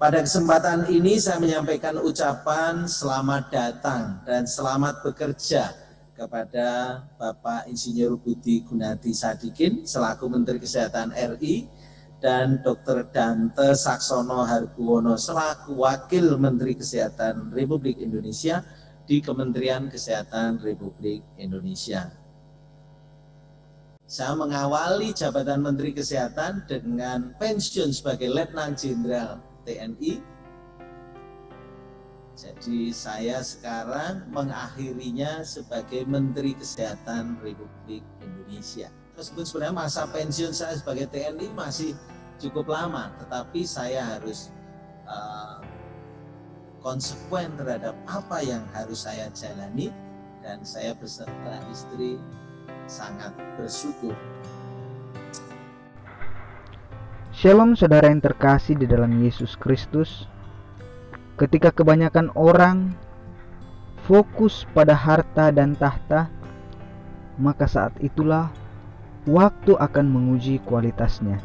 Pada kesempatan ini saya menyampaikan ucapan selamat datang dan selamat bekerja kepada Bapak Insinyur Budi Gunadi Sadikin selaku Menteri Kesehatan RI dan Dr. Dante Saksono Harbuwono selaku Wakil Menteri Kesehatan Republik Indonesia di Kementerian Kesehatan Republik Indonesia. Saya mengawali jabatan Menteri Kesehatan dengan pensiun sebagai Letnan Jenderal TNI. Jadi saya sekarang mengakhirinya sebagai Menteri Kesehatan Republik Indonesia. Tersebut sebenarnya masa pensiun saya sebagai TNI masih cukup lama, tetapi saya harus konsekuen terhadap apa yang harus saya jalani, dan saya beserta istri sangat bersyukur. Shalom saudara yang terkasih di dalam Yesus Kristus. Ketika kebanyakan orang fokus pada harta dan tahta, maka saat itulah waktu akan menguji kualitasnya.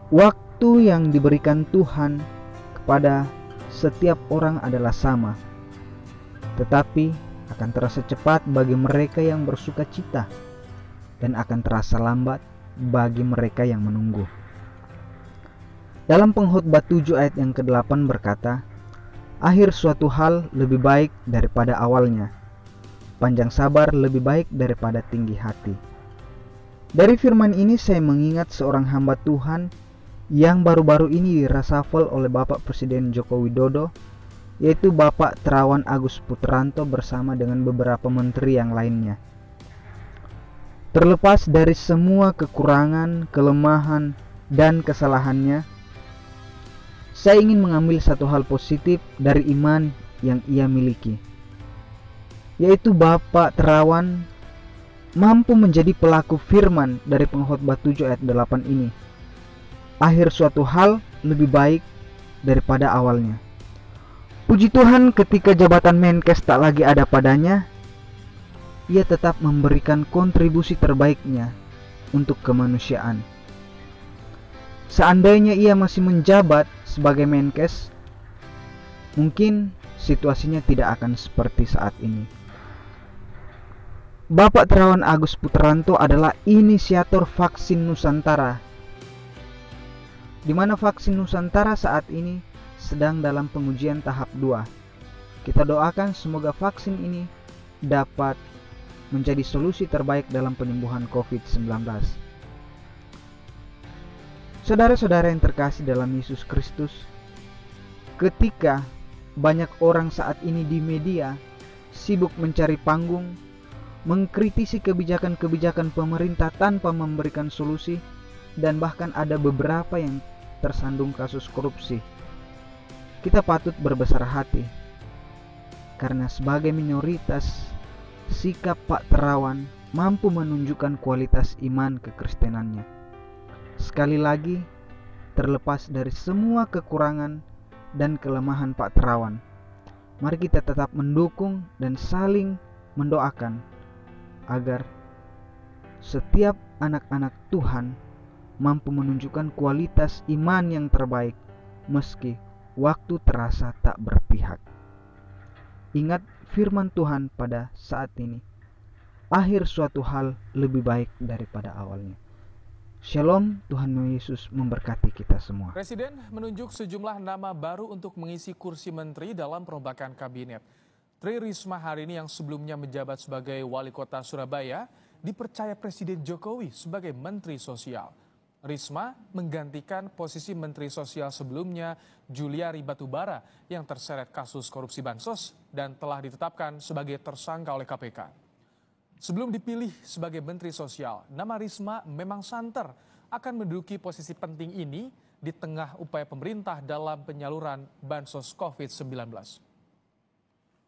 Waktu yang diberikan Tuhan kepada setiap orang adalah sama, tetapi akan terasa cepat bagi mereka yang bersuka cita dan akan terasa lambat bagi mereka yang menunggu. Dalam Pengkhotbah 7 ayat yang ke-8 berkata, akhir suatu hal lebih baik daripada awalnya, panjang sabar lebih baik daripada tinggi hati. Dari firman ini saya mengingat seorang hamba Tuhan yang baru-baru ini dirasafel oleh Bapak Presiden Joko Widodo, yaitu Bapak Terawan Agus Putranto bersama dengan beberapa menteri yang lainnya. Terlepas dari semua kekurangan, kelemahan, dan kesalahannya, saya ingin mengambil satu hal positif dari iman yang ia miliki, yaitu Bapak Terawan mampu menjadi pelaku firman dari Pengkhotbah 7 ayat 8 ini. Akhir suatu hal lebih baik daripada awalnya. Puji Tuhan, ketika jabatan Menkes tak lagi ada padanya, ia tetap memberikan kontribusi terbaiknya untuk kemanusiaan. Seandainya ia masih menjabat sebagai Menkes, mungkin situasinya tidak akan seperti saat ini. Bapak Terawan Agus Putranto adalah inisiator vaksin Nusantara, di mana vaksin Nusantara saat ini sedang dalam pengujian tahap 2. Kita doakan semoga vaksin ini dapat menjadi solusi terbaik dalam penyembuhan COVID-19. Saudara-saudara yang terkasih dalam Yesus Kristus, ketika banyak orang saat ini di media sibuk mencari panggung, mengkritisi kebijakan-kebijakan pemerintah tanpa memberikan solusi, dan bahkan ada beberapa yang tersandung kasus korupsi, kita patut berbesar hati, karena sebagai minoritas, sikap Pak Terawan mampu menunjukkan kualitas iman kekristenannya. Sekali lagi, terlepas dari semua kekurangan dan kelemahan Pak Terawan, mari kita tetap mendukung dan saling mendoakan agar setiap anak-anak Tuhan mampu menunjukkan kualitas iman yang terbaik meski waktu terasa tak berpihak. Ingat firman Tuhan pada saat ini, akhir suatu hal lebih baik daripada awalnya. Shalom, Tuhan Yesus memberkati kita semua. Presiden menunjuk sejumlah nama baru untuk mengisi kursi menteri dalam perombakan kabinet. Tri Risma hari ini yang sebelumnya menjabat sebagai Wali Kota Surabaya dipercaya Presiden Jokowi sebagai Menteri Sosial. Risma menggantikan posisi Menteri Sosial sebelumnya Juliari Batubara yang terseret kasus korupsi bansos dan telah ditetapkan sebagai tersangka oleh KPK. Sebelum dipilih sebagai Menteri Sosial, nama Risma memang santer akan menduduki posisi penting ini di tengah upaya pemerintah dalam penyaluran bansos COVID-19.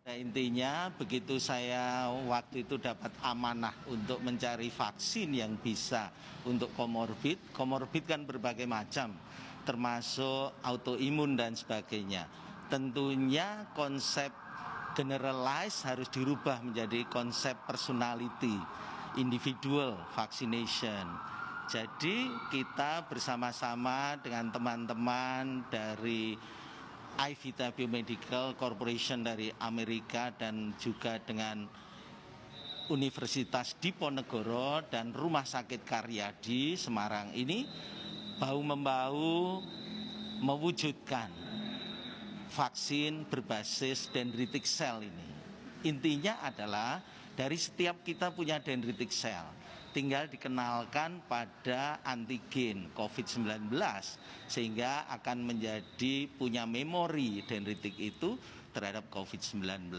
Nah, intinya begitu saya waktu itu dapat amanah untuk mencari vaksin yang bisa untuk komorbid. Komorbid kan berbagai macam, termasuk autoimun dan sebagainya. Tentunya konsep generalize harus dirubah menjadi konsep personality, individual vaccination. Jadi kita bersama-sama dengan teman-teman dari iVita Biomedical Corporation dari Amerika dan juga dengan Universitas Diponegoro dan Rumah Sakit Karyadi Semarang ini bahu-membahu mewujudkan vaksin berbasis dendritic cell ini. Intinya adalah dari setiap kita punya dendritic cell, tinggal dikenalkan pada antigen COVID-19 sehingga akan menjadi punya memori dendritik itu terhadap COVID-19.